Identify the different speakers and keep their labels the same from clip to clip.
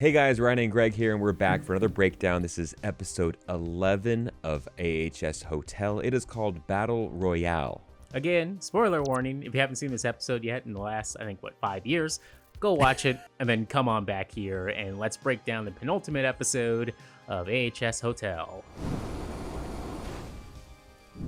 Speaker 1: Hey guys, Ryan and Greg here, and we're back for another breakdown. This is episode 11 of AHS Hotel. It is called Battle Royale.
Speaker 2: Again, spoiler warning, if you haven't seen this episode yet in the last, 5 years, go watch it and then come on back here and let's break down the penultimate episode of AHS Hotel.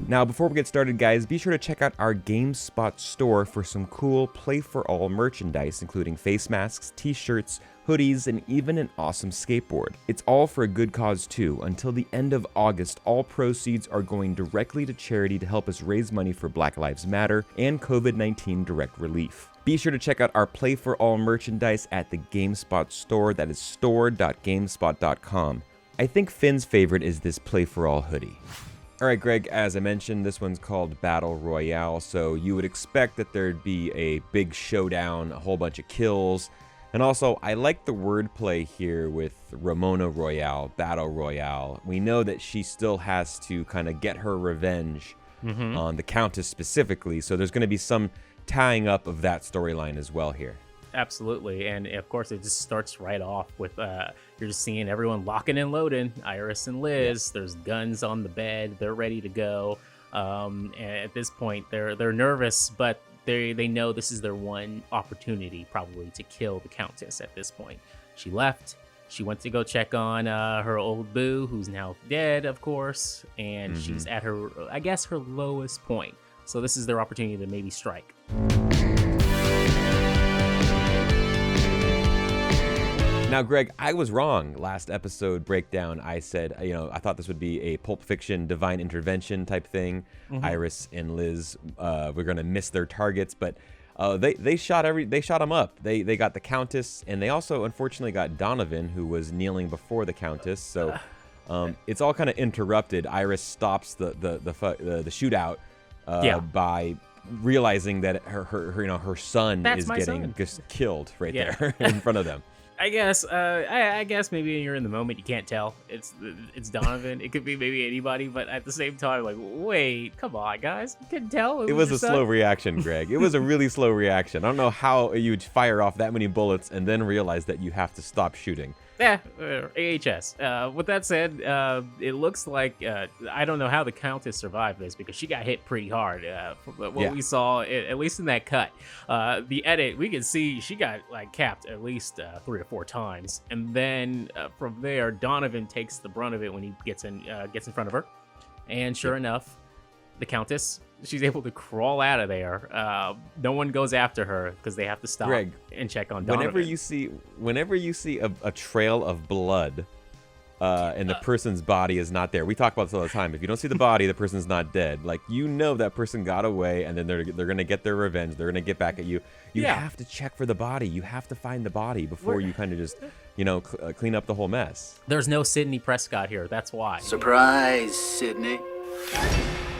Speaker 1: Now, before we get started, guys, be sure to check out our Gamespot store for some cool play-for-all merchandise, including face masks, t-shirts, hoodies, and even an awesome skateboard. It's all for a good cause, too. Until the end of August, all proceeds are going directly to charity to help us raise money for Black Lives Matter and COVID-19 direct relief. Be sure to check out our play-for-all merchandise at the Gamespot store. That is store.gamespot.com. I think Finn's favorite is this play-for-all hoodie. All right, Greg, as I mentioned, this one's called Battle Royale, so you would expect that there'd be a big showdown, a whole bunch of kills, and also, I like the wordplay here with Ramona Royale, Battle Royale. We know that she still has to kind of get her revenge on the Countess specifically, so there's going to be some tying up of that storyline as well here.
Speaker 2: Absolutely, and of course it just starts right off with you're just seeing everyone locking and loading. Iris and Liz, There's guns on the bed, they're ready to go. And at this point, they're nervous, but they know this is their one opportunity probably to kill the Countess. At this point, she left. She went to go check on her old boo, who's now dead, of course, and she's at her, I guess, her lowest point. So this is their opportunity to maybe strike.
Speaker 1: Now, Greg, I was wrong last episode breakdown. I said, I thought this would be a Pulp Fiction divine intervention type thing. Iris and Liz were going to miss their targets, but they shot them up. They got the Countess, and they also unfortunately got Donovan, who was kneeling before the Countess. So it's all kind of interrupted. Iris stops the shootout by realizing that her son is getting just killed right there in front of them.
Speaker 2: I guess maybe you're in the moment, you can't tell. It's Donovan. It could be maybe anybody, but at the same time, like, wait, come on, guys, you couldn't tell.
Speaker 1: It was a slow reaction, Greg. It was a really slow reaction. I don't know how you'd fire off that many bullets and then realize that you have to stop shooting.
Speaker 2: Yeah, AHS. With that said, it looks like I don't know how the Countess survived this because she got hit pretty hard. From what we saw, at least in that cut, the edit, we can see she got like capped at least 3 or 4 times, and then from there, Donovan takes the brunt of it when he gets in front of her, and sure enough, the Countess, she's able to crawl out of there. No one goes after her because they have to stop and check on Donovan.
Speaker 1: Whenever you see a trail of blood and the person's body is not there, we talk about this all the time. If you don't see the body, the person's not dead. Like, that person got away, and then they're gonna get their revenge. They're gonna get back at you. You have to check for the body. You have to find the body before you kind of just clean up the whole mess.
Speaker 2: There's no Sidney Prescott here. That's why.
Speaker 3: Surprise, Sidney.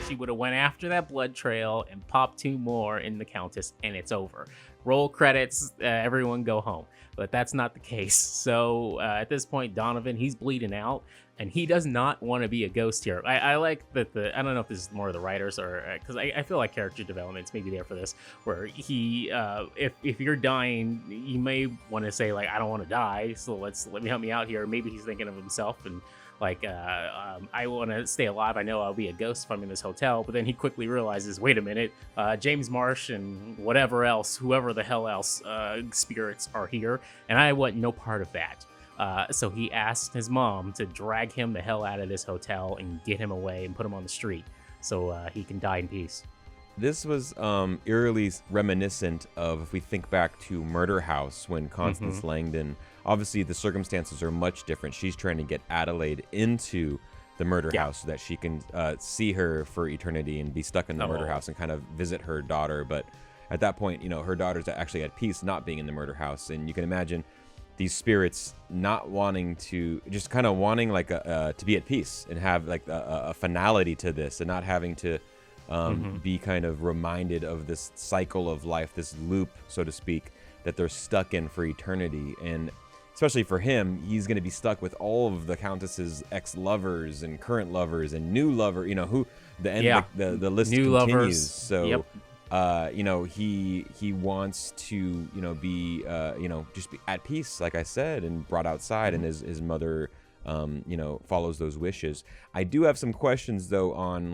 Speaker 2: She would have went after that blood trail and popped 2 more in the Countess, and it's over. Roll credits, everyone go home. But that's not the case. So at this point, Donovan, he's bleeding out, and he does not want to be a ghost here. I like that I don't know if this is more of the writers or because I feel like character development's maybe there for this, where he if you're dying, you may want to say like, I don't want to die, so let me help me out here. Maybe he's thinking of himself and like, I want to stay alive. I know I'll be a ghost if I'm in this hotel. But then he quickly realizes, wait a minute, James Marsh and whoever the hell else spirits are here, and I want no part of that. So he asked his mom to drag him the hell out of this hotel and get him away and put him on the street so he can die in peace.
Speaker 1: This was eerily reminiscent of, if we think back to Murder House, when Constance Langdon, obviously the circumstances are much different. She's trying to get Adelaide into the murder house so that she can see her for eternity and be stuck in the murder house and kind of visit her daughter. But at that point, her daughter's actually at peace not being in the murder house. And you can imagine these spirits not wanting to, just kind of wanting like to be at peace and have like a finality to this, and not having to be kind of reminded of this cycle of life, this loop, so to speak, that they're stuck in for eternity. And especially for him, he's going to be stuck with all of the Countess's ex-lovers and current lovers and new lover, the list
Speaker 2: new
Speaker 1: continues.
Speaker 2: Lovers.
Speaker 1: So he wants to, be, just be at peace, like I said, and brought outside, and his mother, follows those wishes. I do have some questions though on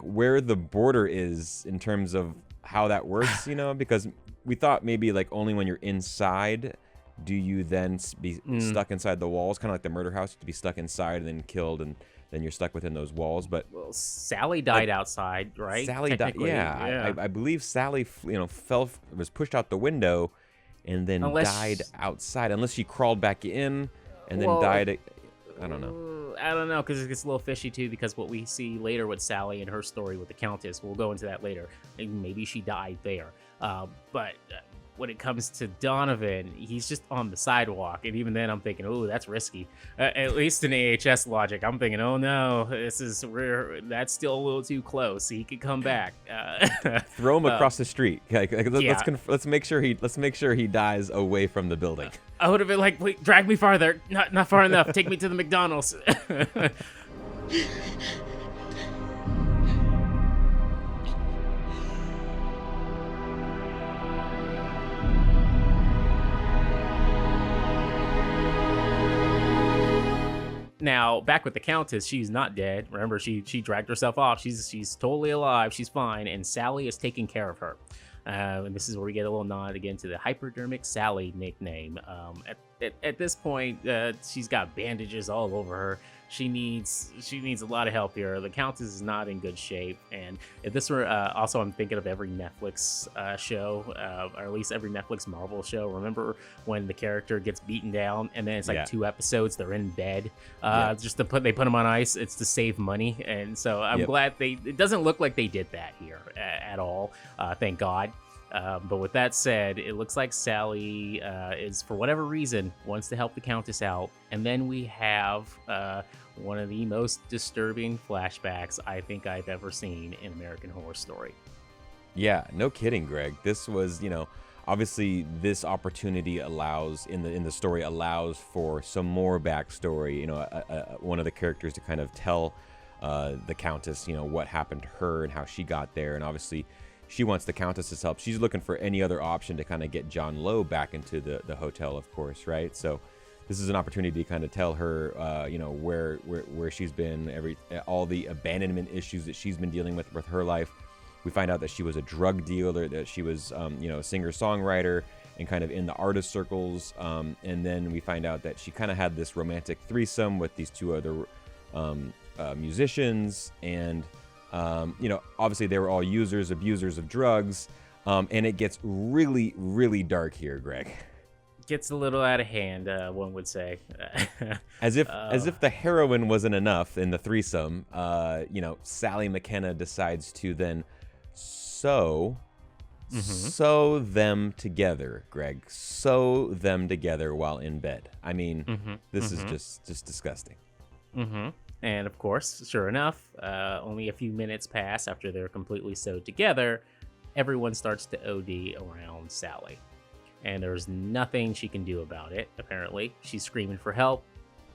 Speaker 1: where the border is in terms of how that works, because we thought maybe only when you're inside do you then be stuck inside the walls, kind of like the murder house, to be stuck inside and then killed, and then you're stuck within those walls. But
Speaker 2: Sally died outside, right?
Speaker 1: Sally died. Yeah. I believe Sally, was pushed out the window, and then died outside, unless she crawled back in and then died. I don't know,
Speaker 2: because it gets a little fishy too, because what we see later with Sally and her story with the Countess, we'll go into that later. Maybe she died there. But when it comes to Donovan, he's just on the sidewalk, and even then I'm thinking, oh, that's risky. At least in AHS logic, I'm thinking, oh no, that's still a little too close. He could come back.
Speaker 1: Throw him across the street. Let's make sure he dies away from the building.
Speaker 2: I would have been like, wait, drag me farther. Not far enough. Take me to the McDonald's. Now, back with the Countess, she's not dead. Remember, she dragged herself off. She's totally alive. She's fine, and Sally is taking care of her. And this is where we get a little nod again to the Hypodermic Sally nickname. At this point, she's got bandages all over her. She needs a lot of help here. The Countess is not in good shape, and if this were also, I'm thinking of every Netflix show, or at least every Netflix Marvel show. Remember when the character gets beaten down, and then it's 2 episodes they're in bed, just to they put them on ice. It's to save money, and so I'm glad it doesn't look like they did that here at all. Thank God. But with that said, it looks like Sally is, for whatever reason, wants to help the Countess out. And then we have one of the most disturbing flashbacks I think I've ever seen in American Horror Story.
Speaker 1: Yeah, no kidding, Greg. This was, obviously this opportunity allows, in the story, allows for some more backstory, one of the characters to kind of tell the Countess, what happened to her and how she got there. And obviously she wants the Countess's help. She's looking for any other option to kind of get John Lowe back into the hotel, of course, right? So this is an opportunity to kind of tell her, where she's been, all the abandonment issues that she's been dealing with her life. We find out that she was a drug dealer, that she was, a singer-songwriter and kind of in the artist circles. And then we find out that she kind of had this romantic threesome with these 2 other musicians, and obviously they were all abusers of drugs, and it gets really, really dark here, Greg.
Speaker 2: Gets a little out of hand, one would say.
Speaker 1: as if the heroin wasn't enough in the threesome, Sally McKenna decides to then sew them together, Greg. Sew them together while in bed. I mean, this is just disgusting.
Speaker 2: And of course, sure enough, only a few minutes pass after they're completely sewed together, everyone starts to OD around Sally. And there's nothing she can do about it, apparently. She's screaming for help.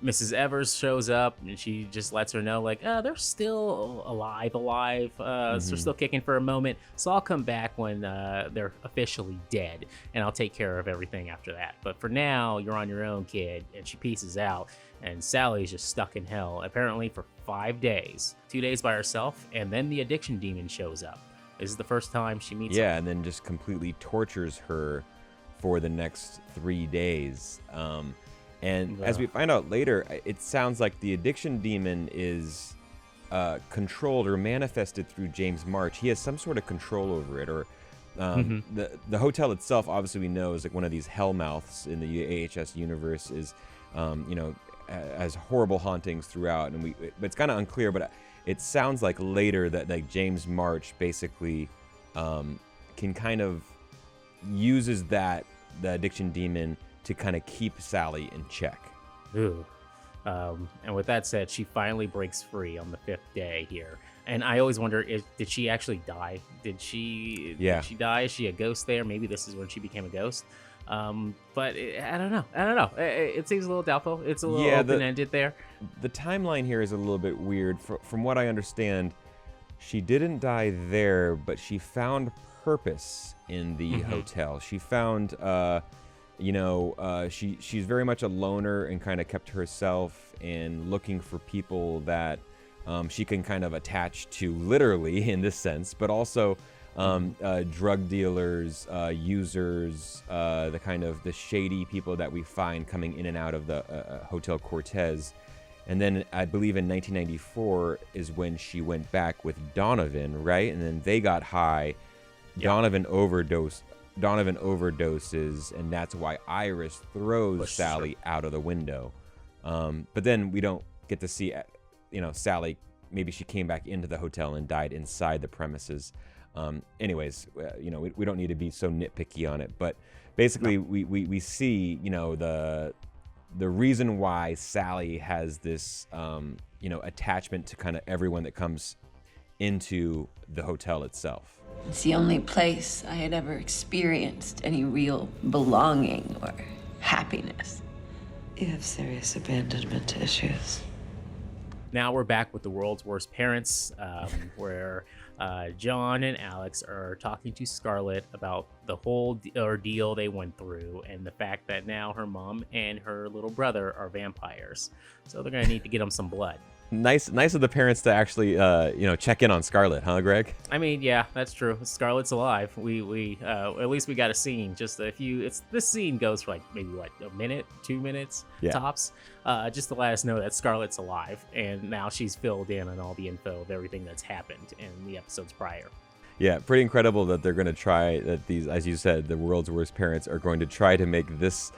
Speaker 2: Mrs. Evers shows up, and she just lets her know, they're still alive. So they're still kicking for a moment. So I'll come back when they're officially dead, and I'll take care of everything after that. But for now, you're on your own, kid. And she pieces out. And Sally's just stuck in hell, apparently for 5 days. 2 days by herself, and then the addiction demon shows up. This is the first time she meets him.
Speaker 1: And then just completely tortures her for the next 3 days. As we find out later, it sounds like the addiction demon is controlled or manifested through James March. He has some sort of control over it, or the hotel itself, obviously we know, is one of these hellmouths in the AHS universe, is has horrible hauntings throughout, but it's kind of unclear. But it sounds like later that James March basically can kind of uses the addiction demon to kind of keep Sally in check.
Speaker 2: Ooh. And with that said, she finally breaks free on the 5th day here. And I always wonder, did she actually die? Did she die? Is she a ghost there? Maybe this is when she became a ghost. But I don't know. It seems a little doubtful. It's a little open-ended there.
Speaker 1: The timeline here is a little bit weird. From what I understand, she didn't die there, but she found purpose in the hotel. She found, she's very much a loner and kind of kept to herself and looking for people that she can kind of attach to, literally in this sense, but also drug dealers, users, the shady people that we find coming in and out of the Hotel Cortez. And then I believe in 1994 is when she went back with Donovan, right? And then they got high. Yep. Donovan overdoses, and that's why Iris throws Sally out of the window. But then we don't get to see, Sally. Maybe she came back into the hotel and died inside the premises. Anyways, we don't need to be so nitpicky on it. But basically, we see, the reason why Sally has this, attachment to kind of everyone that comes into the hotel itself.
Speaker 4: It's the only place I had ever experienced any real belonging or happiness.
Speaker 5: You have serious abandonment issues.
Speaker 2: Now we're back with the world's worst parents, where John and Alex are talking to Scarlett about the whole ordeal they went through and the fact that now her mom and her little brother are vampires. So they're going to need to get them some blood.
Speaker 1: Nice of the parents to actually, check in on Scarlett, huh, Greg?
Speaker 2: I mean, yeah, that's true. Scarlett's alive. We at least we got a scene. Just a few. This scene goes for maybe a minute, 2 minutes tops. Just to let us know that Scarlett's alive, and now she's filled in on all the info of everything that's happened in the episodes prior.
Speaker 1: Yeah, pretty incredible that they're going to try that. These, as you said, the world's worst parents are going to try to make this.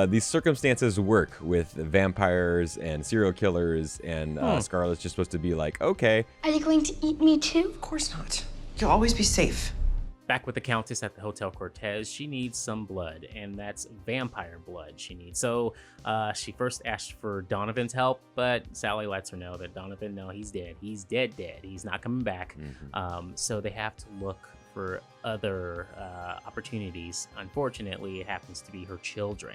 Speaker 1: These circumstances work with vampires and serial killers, and Scarlett's just supposed to be like, okay.
Speaker 6: Are they going to eat me too?
Speaker 5: Of course not. You'll always be safe.
Speaker 2: Back with the Countess at the Hotel Cortez, she needs some blood, and that's vampire blood she needs. So she first asked for Donovan's help, but Sally lets her know that Donovan, no, he's dead. He's dead. He's not coming back. So they have to look for other opportunities. Unfortunately, it happens to be her children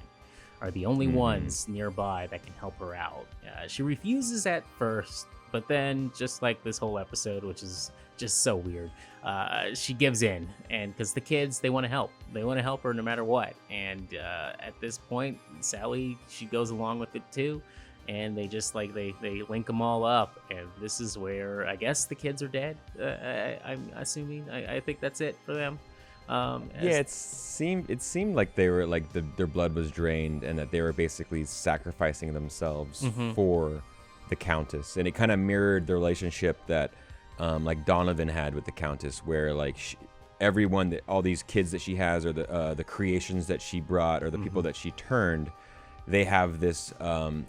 Speaker 2: are the only ones nearby that can help her out. She refuses at first, but then, just like this whole episode, which is just so weird, she gives in, and because the kids, they want to help her no matter what. And at this point, Sally, she goes along with it too, and they just they link them all up, and this is where I guess the kids are dead. I'm assuming. I think that's it for them.
Speaker 1: It seemed like they were their blood was drained, and that they were basically sacrificing themselves for the Countess, and it kind of mirrored the relationship that Donovan had with the Countess, where everyone, that all these kids that she has, or the creations that she brought, or the people that she turned, they have this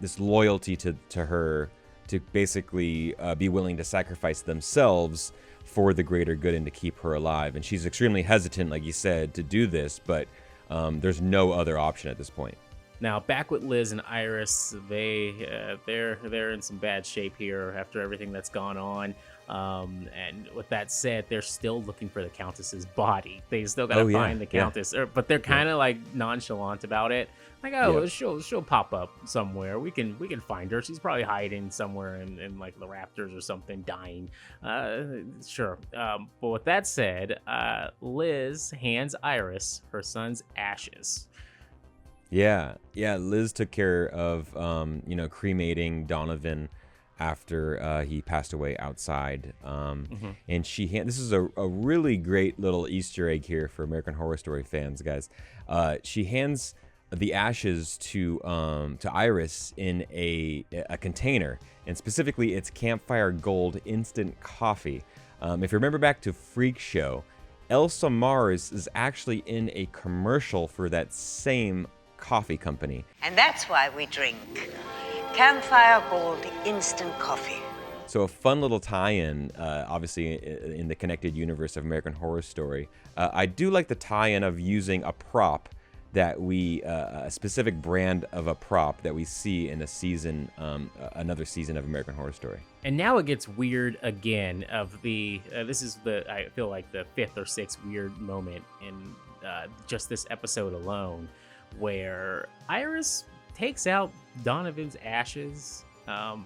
Speaker 1: this loyalty to her, to basically be willing to sacrifice themselves for the greater good and to keep her alive. And she's extremely hesitant, like you said, to do this, but there's no other option at this point.
Speaker 2: Now back with Liz and Iris, they're in some bad shape here after everything that's gone on. And with that said, they're still looking for the Countess's body. They still gotta find the Countess, but they're kind of nonchalant about it. She'll pop up somewhere. We can find her. She's probably hiding somewhere in the rafters or something, dying. Sure. But with that said, Liz hands Iris her son's ashes.
Speaker 1: Yeah. Liz took care of cremating Donovan after he passed away outside. And this is a really great little Easter egg here for American Horror Story fans, guys. She hands the ashes to Iris in a container, and specifically it's Campfire Gold instant coffee. If you remember back to Freak Show, Elsa Mars is actually in a commercial for that same coffee company.
Speaker 7: And that's why we drink Campfire Gold instant coffee.
Speaker 1: So a fun little tie-in, obviously in the connected universe of American Horror Story. I do like the tie-in of using a prop that a specific brand of a prop that we see in a season, another season of American Horror Story.
Speaker 2: And now it gets weird again. This is I feel like the 5th or 6th weird moment in just this episode alone, where Iris takes out Donovan's ashes.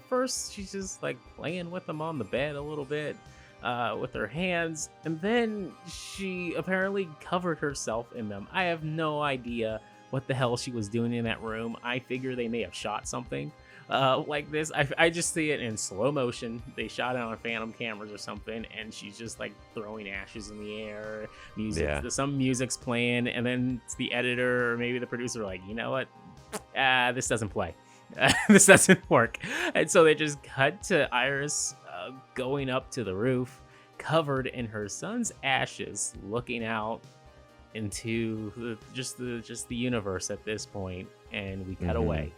Speaker 2: First, she's just laying with him on the bed a little bit. with her hands, and then she apparently covered herself in them. I have no idea what the hell she was doing in that room. I figure they may have shot something like this. I just see it in slow motion. They shot it on phantom cameras or something, and she's just like throwing ashes in the air. Some music's playing, and then it's the editor or maybe the producer like, you know what? This doesn't play. This doesn't work. And so they just cut to Iris going up to the roof, covered in her son's ashes, looking out into the universe at this point, and we cut away.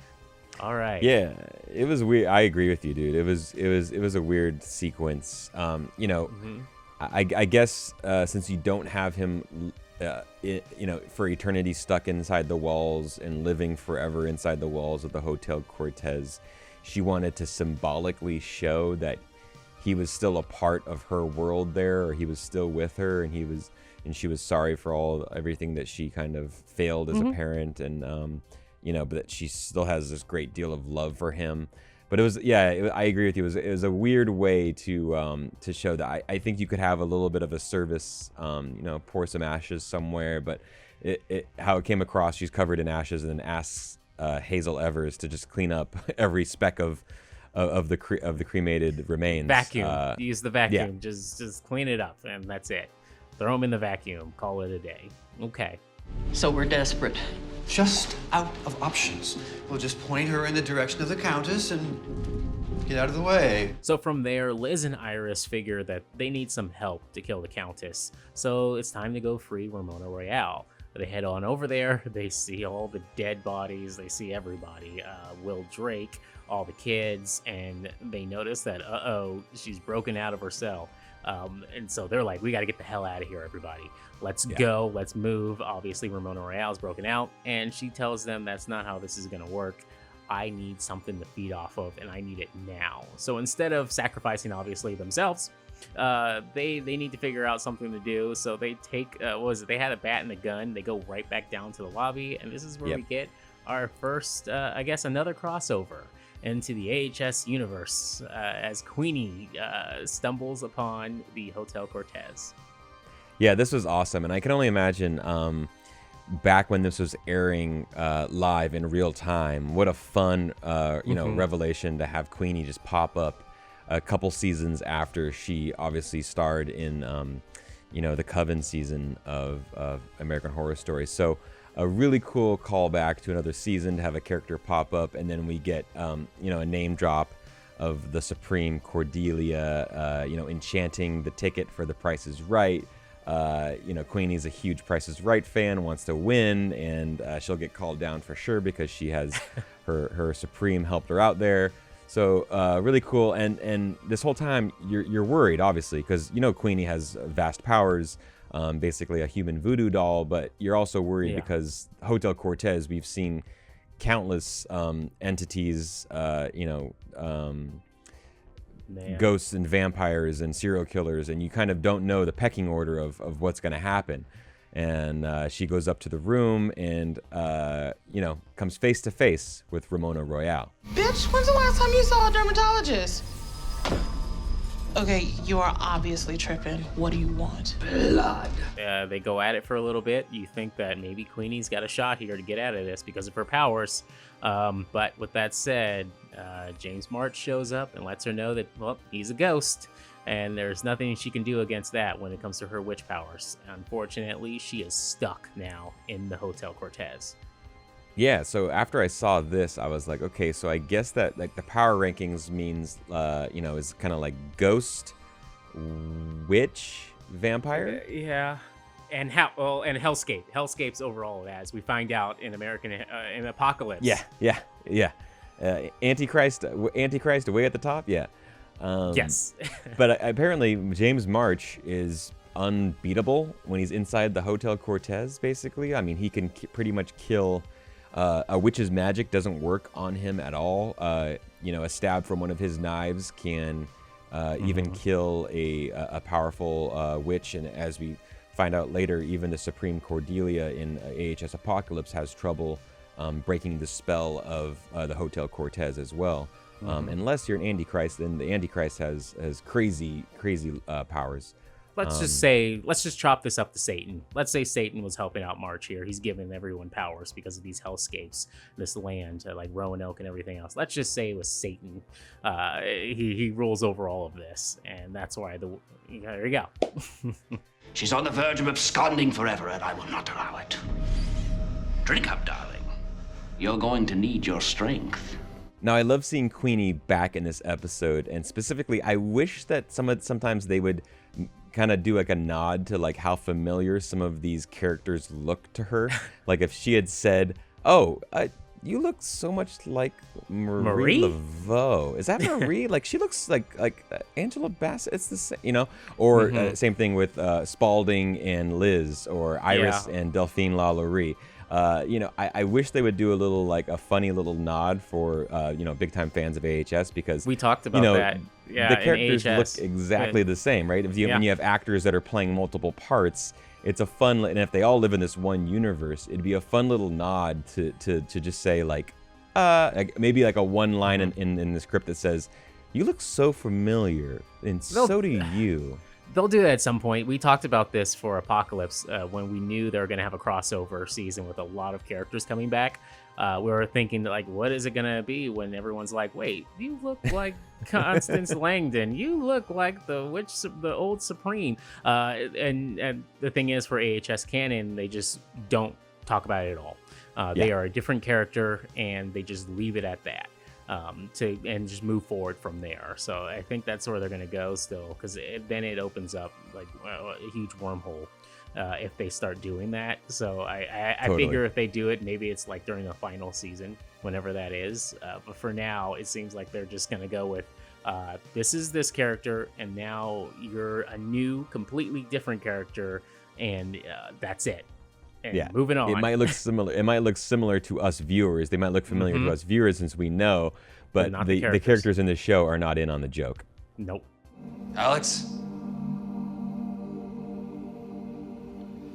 Speaker 2: All right.
Speaker 1: Yeah, it was weird. I agree with you, dude. It was a weird sequence. I guess since you don't have him, for eternity stuck inside the walls and living forever inside the walls of the Hotel Cortez, she wanted to symbolically show that he was still a part of her world there, or he was still with her, and she was sorry for everything that she kind of failed as a parent, and but that she still has this great deal of love for him. But I agree with you. It was a weird way to show that. I think you could have a little bit of a service, pour some ashes somewhere, but how it came across, she's covered in ashes and then asks Hazel Evers to just clean up every speck of the cremated remains.
Speaker 2: Vacuum. Use the vacuum. Yeah. Just clean it up, and that's it. Throw them in the vacuum. Call it a day. Okay.
Speaker 3: So we're desperate.
Speaker 6: Just out of options. We'll just point her in the direction of the Countess and get out of the way.
Speaker 2: So from there, Liz and Iris figure that they need some help to kill the Countess. So it's time to go free Ramona Royale. They head on over there. They see all the dead bodies. They see everybody. Will Drake, all the kids, and they notice that, she's broken out of her cell. And so they're like, we got to get the hell out of here, everybody. Let's go. Let's move. Obviously, Ramona Royale's broken out, and she tells them that's not how this is going to work. I need something to feed off of, and I need it now. So instead of sacrificing, obviously, themselves, they need to figure out something to do. So they take, they had a bat and a gun. They go right back down to the lobby, and this is where we get our first, another crossover into the AHS universe as Queenie stumbles upon the Hotel Cortez.
Speaker 1: Yeah, this was awesome, and I can only imagine back when this was airing live in real time, what a fun revelation to have Queenie just pop up a couple seasons after she obviously starred in the Coven season of American Horror Story. So a really cool callback to another season to have a character pop up, and then we get a name drop of the Supreme Cordelia, enchanting the ticket for The Price is Right. Queenie's a huge Price is Right fan, wants to win, and she'll get called down for sure because she has her Supreme helped her out there. So really cool, and this whole time you're worried, obviously, because Queenie has vast powers. Basically a human voodoo doll, but you're also worried because Hotel Cortez, we've seen countless entities, ghosts and vampires and serial killers, and you kind of don't know the pecking order of what's going to happen. And she goes up to the room and, comes face to face with Ramona Royale.
Speaker 8: Bitch, when's the last time you saw a dermatologist? Okay, you are obviously tripping. What do you want?
Speaker 3: Blood.
Speaker 2: They go at it for a little bit. You think that maybe Queenie's got a shot here to get out of this because of her powers. But with that said, James March shows up and lets her know that, he's a ghost. And there's nothing she can do against that when it comes to her witch powers. Unfortunately, she is stuck now in the Hotel Cortez.
Speaker 1: Yeah, so after I saw this, I was like, okay, so I guess that like the power rankings means, is kind of like ghost, witch, vampire.
Speaker 2: Yeah, and Hellscape. Hellscape's overall, as we find out in American in Apocalypse.
Speaker 1: Yeah. Antichrist way at the top. Yeah.
Speaker 2: Yes.
Speaker 1: But apparently James March is unbeatable when he's inside the Hotel Cortez. Basically, I mean, he can pretty much kill. A witch's magic doesn't work on him at all. A stab from one of his knives can even kill a powerful witch. And as we find out later, even the Supreme Cordelia in AHS Apocalypse has trouble breaking the spell of the Hotel Cortez as well. Unless you're an Antichrist, then the Antichrist has crazy powers.
Speaker 2: Let's just chop this up to Satan. Let's say Satan was helping out March here. He's giving everyone powers because of these hellscapes, this land, like Roanoke and everything else. Let's just say it was Satan. He rules over all of this, and that's why there you go.
Speaker 9: She's on the verge of absconding forever, and I will not allow it. Drink up, darling. You're going to need your strength.
Speaker 1: Now, I love seeing Queenie back in this episode, and specifically, I wish that sometimes they would kind of do like a nod to like how familiar some of these characters look to her. Like if she had said, "Oh, you look so much like Marie Laveau." Is that Marie? Like she looks like Angela Bassett. It's the same, Or same thing with Spalding and Liz, or Iris and Delphine LaLaurie. I wish they would do a funny little nod for big time fans of AHS, because
Speaker 2: we talked about that. Yeah,
Speaker 1: the characters look exactly the same, right? When you have actors that are playing multiple parts, it's a fun, and if they all live in this one universe, it'd be a fun little nod to just say maybe like a one line in the script that says, "You look so familiar, and so do you."
Speaker 2: They'll do that at some point. We talked about this for Apocalypse when we knew they were going to have a crossover season with a lot of characters coming back. We were thinking, what is it going to be when everyone's like, wait, you look like Constance Langdon. You look like the old Supreme. And the thing is, for AHS canon, they just don't talk about it at all. They are a different character, and they just leave it at that. And just move forward from there. So I think that's where they're going to go still, because then it opens up a huge wormhole if they start doing that. So I
Speaker 1: Totally.
Speaker 2: figure if they do it, maybe it's like during the final season, whenever that is. But for now, it seems like they're just going to go with this is this character, and now you're a new, completely different character, and that's it. And moving on.
Speaker 1: It might look similar. It might look similar to us viewers. They might look familiar to us viewers since we know, but the characters in the show are not in on the joke.
Speaker 2: Nope.
Speaker 6: Alex?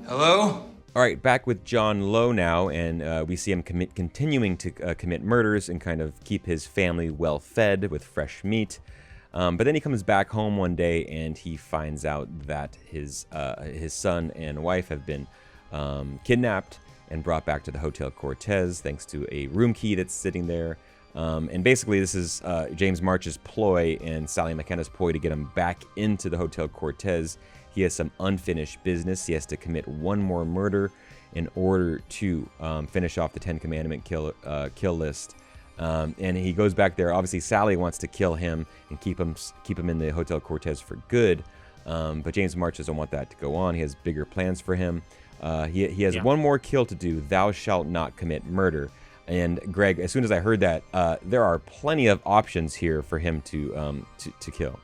Speaker 6: Hello?
Speaker 1: All right, back with John Lowe now, and we see him continuing to commit murders and kind of keep his family well fed with fresh meat. But then he comes back home one day and he finds out that his son and wife have been kidnapped and brought back to the Hotel Cortez thanks to a room key that's sitting there. And basically this is James March's ploy and Sally McKenna's ploy to get him back into the Hotel Cortez. He has some unfinished business. He has to commit one more murder in order to finish off the 10 Commandment kill list. And he goes back there. Obviously Sally wants to kill him and keep him in the Hotel Cortez for good. But James March doesn't want that to go on. He has bigger plans for him. He has one more kill to do. Thou shalt not commit murder. And Greg, as soon as I heard that, there are plenty of options here for him to kill.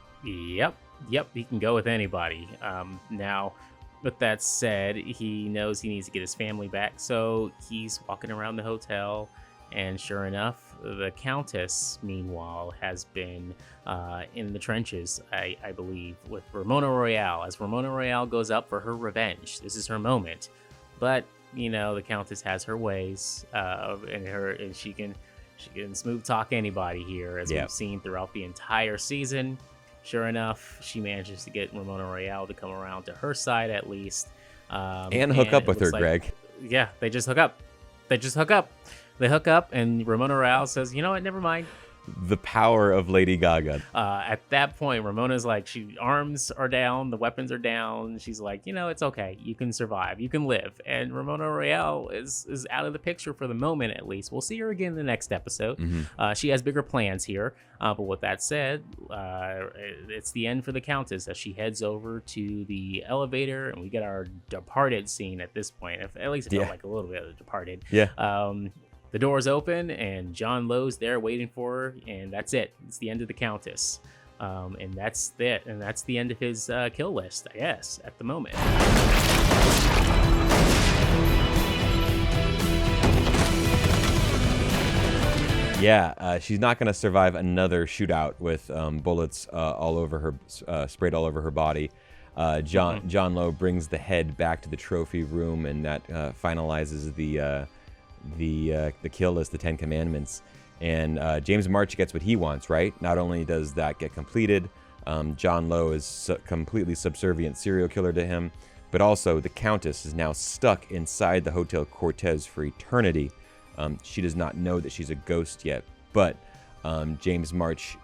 Speaker 2: Yep, he can go with anybody. Now, with that said, he knows he needs to get his family back, so he's walking around the hotel, and sure enough, the Countess, meanwhile, has been in the trenches, I believe, with Ramona Royale. As Ramona Royale goes up for her revenge, this is her moment. But the Countess has her ways, and she can smooth talk anybody here, as we've seen throughout the entire season. Sure enough, she manages to get Ramona Royale to come around to her side at least,
Speaker 1: and hook up with her, Greg.
Speaker 2: Yeah, they just hook up. They hook up, and Ramona Royale says, "You know what? Never mind."
Speaker 1: The power of Lady Gaga.
Speaker 2: At that point, Ramona's like, arms are down, the weapons are down. She's like, it's okay. You can survive. You can live. And Ramona Royale is out of the picture for the moment, at least. We'll see her again in the next episode. She has bigger plans here. But with that said, it's the end for the Countess as she heads over to the elevator, and we get our Departed scene at this point. At least it felt like a little bit of Departed.
Speaker 1: Yeah.
Speaker 2: The door's open, and John Lowe's there waiting for her, and that's it. It's the end of the Countess. And that's it. And that's the end of his kill list, I guess, at the moment.
Speaker 1: Yeah, she's not going to survive another shootout with bullets all over her, sprayed all over her body. John Lowe brings the head back to the trophy room, and that finalizes the kill list, the 10 Commandments. And James March gets what he wants, right? Not only does that get completed, John Lowe is completely subservient serial killer to him, but also the Countess is now stuck inside the Hotel Cortez for eternity. She does not know that she's a ghost yet, but James March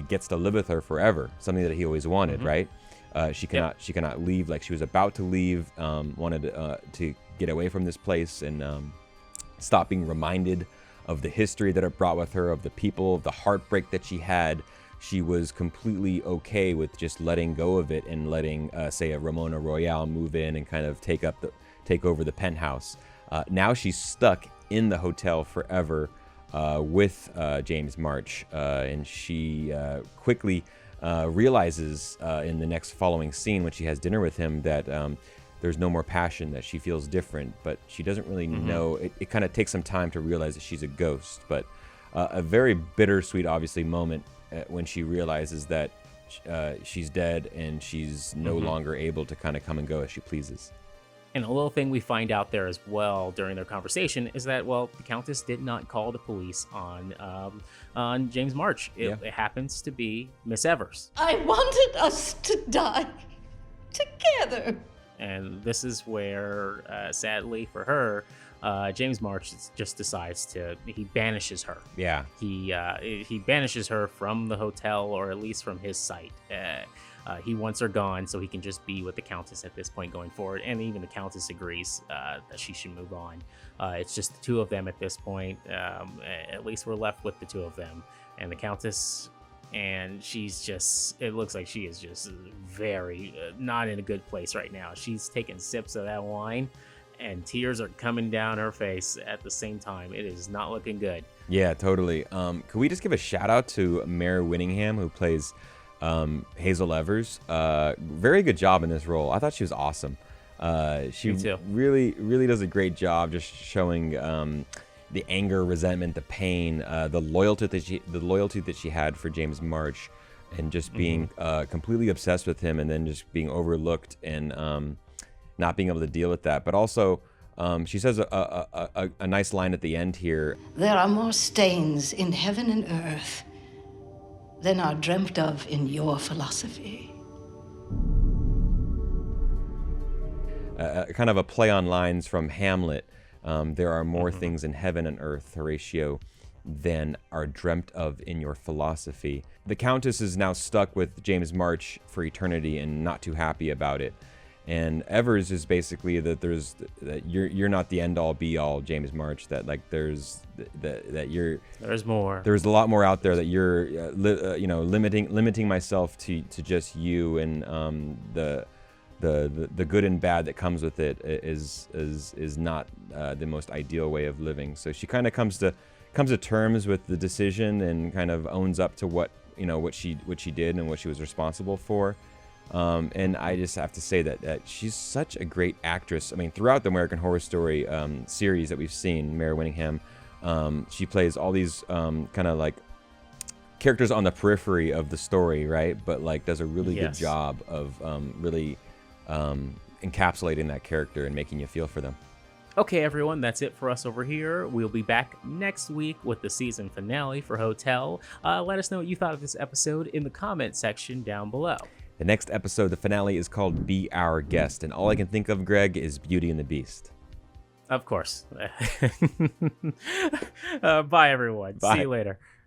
Speaker 1: gets to live with her forever, something that he always wanted, right? She cannot leave. Like, she was about to leave, wanted to get away from this place and stop being reminded of the history that it brought with her, of the people, of the heartbreak that she had. She was completely okay with just letting go of it and letting, say, a Ramona Royale move in and kind of take over the penthouse. Now she's stuck in the hotel forever with James March, and she quickly realizes in the next following scene when she has dinner with him that there's no more passion, that she feels different, but she doesn't really know. It kind of takes some time to realize that she's a ghost, but a very bittersweet, obviously, moment when she realizes that she's dead and she's no longer able to kind of come and go as she pleases.
Speaker 2: And a little thing we find out there as well during their conversation is that, well, the Countess did not call the police on James March. It happens to be Miss Evers.
Speaker 4: I wanted us to die together.
Speaker 2: And this is where, sadly for her, James March just decides he banishes her.
Speaker 1: Yeah.
Speaker 2: He banishes her from the hotel, or at least from his sight. He wants her gone so he can just be with the Countess at this point going forward. And even the Countess agrees that she should move on. It's just the two of them at this point. At least we're left with the two of them. And the Countess, and it looks like she is just very not in a good place right now. She's taking sips of that wine, and tears are coming down her face at the same time. It is not looking good.
Speaker 1: Yeah, totally. Could we just give a shout out to Mare Winningham, who plays Hazel Evers? Very good job in this role. I thought she was awesome. She really does a great job just showing the anger, resentment, the pain, the loyalty that she had for James March, and just being completely obsessed with him, and then just being overlooked and not being able to deal with that. But also, she says a nice line at the end here.
Speaker 3: There are more stains in heaven and earth than are dreamt of in your philosophy.
Speaker 1: Kind of a play on lines from Hamlet. There are more things in heaven and earth, Horatio, than are dreamt of in your philosophy. The Countess is now stuck with James March for eternity and not too happy about it. And Evers is basically that you're not the end all be all, James March. That like there's
Speaker 2: more.
Speaker 1: There's a lot more out there that you're limiting myself to just you, and the good and bad that comes with it is not the most ideal way of living. So she kind of comes to terms with the decision and kind of owns up to what she did and what she was responsible for. And I just have to say that she's such a great actress. I mean, throughout the American Horror Story series that we've seen, Mare Winningham, she plays all these kind of like characters on the periphery of the story, right? But like does a really good job of really encapsulating that character and making you feel for them.
Speaker 2: Okay, everyone, that's it for us over here. We'll be back next week with the season finale for Hotel. Let us know what you thought of this episode in the comment section down below.
Speaker 1: The next episode, the finale, is called Be Our Guest, and all I can think of, Greg, is Beauty and the Beast.
Speaker 2: Of course. Bye, everyone.
Speaker 1: Bye.
Speaker 2: See you later.